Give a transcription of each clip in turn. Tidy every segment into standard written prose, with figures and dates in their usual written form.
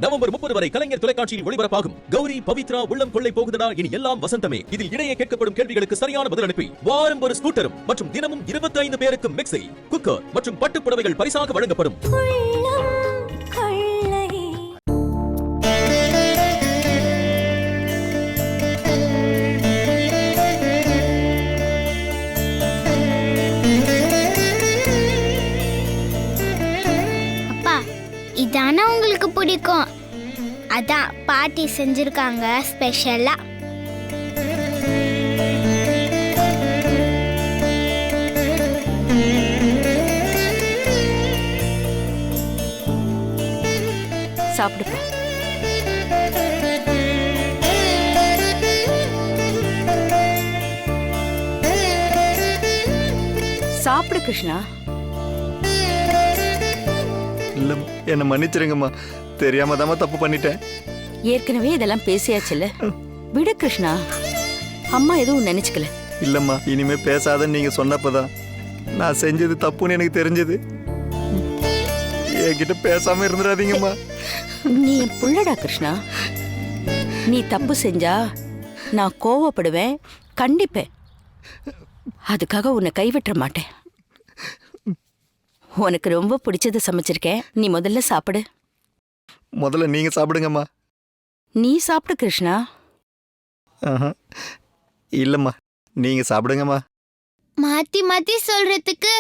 November 30 வரை கலைஞர் தொலைக்காட்சியில் ஒளிபரப்பாகும் கௌரி பவித்ரா உள்ளம் கொள்ளை போகுதடா இனி எல்லாம் வசந்தமே. இதில் இடையே கேட்கப்படும் கேள்விகளுக்கு சரியான பதில் அனுப்பி வாரம் ஒரு ஸ்கூட்டரும் மற்றும் தினமும் 25 பேருக்கு மிக்ஸி, குக்கர் மற்றும் பட்டுப் புடவைகள் பரிசாக வழங்கப்படும். இதானா உங்களுக்கு பிடிக்கும்? அதான் பாட்டி செஞ்சிருக்காங்க ஸ்பெஷலா. சாப்பிடுப்பா. சாப்பிடு கிருஷ்ணா. இல்லம்மா, என்ன மன்னிச்சிருங்கம்மா. தெரியாம தாம்மா தப்பு பண்ணிட்டேன். ஏற்கனவே இதெல்லாம் பேசியாச்சுல்ல, விடு கிருஷ்ணா. அம்மா எதுவும் நினைச்சுக்கல. இல்லம்மா, இனிமே பேசாதன்னு நீங்க சொன்னப்பதான் நான் செஞ்சது தப்புன்னு எனக்கு தெரிஞ்சது. என்கிட்ட பேசாம இருந்துடாதீங்கம்மா. நீ என் புள்ளடா கிருஷ்ணா. நீ தப்பு செஞ்சா நான் கோவப்படுவேன், கண்டிப்பேன். அதுக்காக உன்னை கைவிட்ட மாட்டேன். உனக்கு ரொம்ப பிடிச்சது சமைச்சிருக்கேன், நீ முதல்ல சாப்பிடு. முதல்ல நீங்க சாப்பிடுங்கம்மா. நீ சாப்பிடு கிருஷ்ணா. இல்லம்மா, நீங்க சாப்பிடுங்கம்மா. மாத்தி மாத்தி சொல்றதுக்கு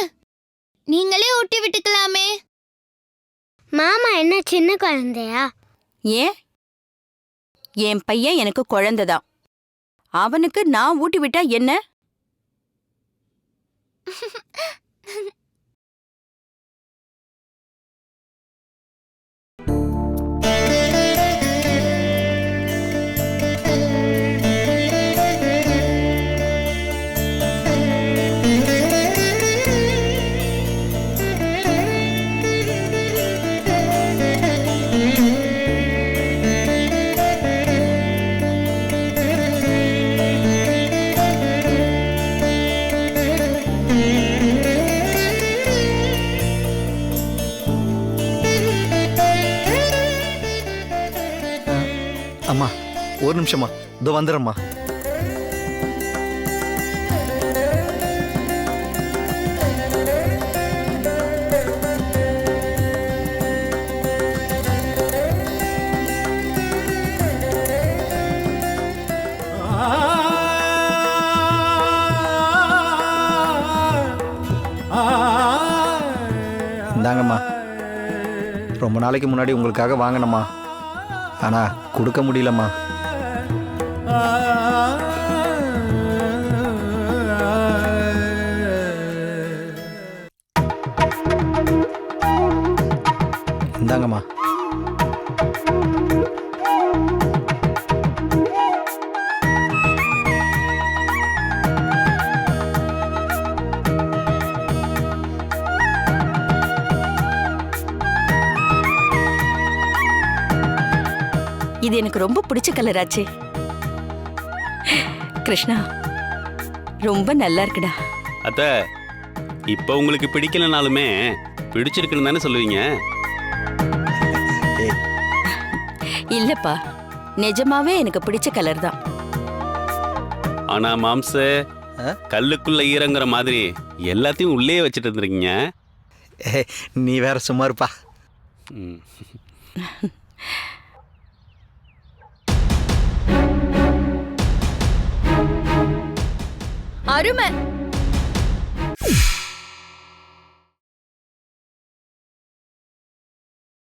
நீங்களே ஊட்டி விட்டுக்கலாமே. மாமா என்ன சின்ன குழந்தையா? ஏன்? என் பையன் எனக்கு குழந்தைதான். அவனுக்கு நான் ஊட்டி விட்டா என்ன? அம்மா, ஒரு நிமிஷமா, இதோ வந்துடுறேம்மா. இந்தாங்கம்மா. ரொம்ப நாளைக்கு முன்னாடி உங்களுக்காக வாங்கினம்மா, ஆனா கொடுக்க முடியலம்மா. இந்தாங்கம்மா. இது எனக்கு ரொம்ப பிடிச்ச கலர் ஆச்சு. கிருஷ்ணா, ரொம்ப நல்லா இருக்குடா. அத்த, இப்ப உங்களுக்கு பிடிக்கலனாலுமே பிடிச்சிருக்குன்னு தானே சொல்லுவீங்க? இல்லப்பா, நிஜமாவே எனக்கு பிடிச்ச கலர் தான். ஆனா மாம்ச கல்லுக்குள்ள ஈரங்கிற மாதிரி எல்லாத்தையும் உள்ளே வச்சுட்டு இருந்திருக்கீங்க. நீ வேற சும்மா இருப்பா. அருமை.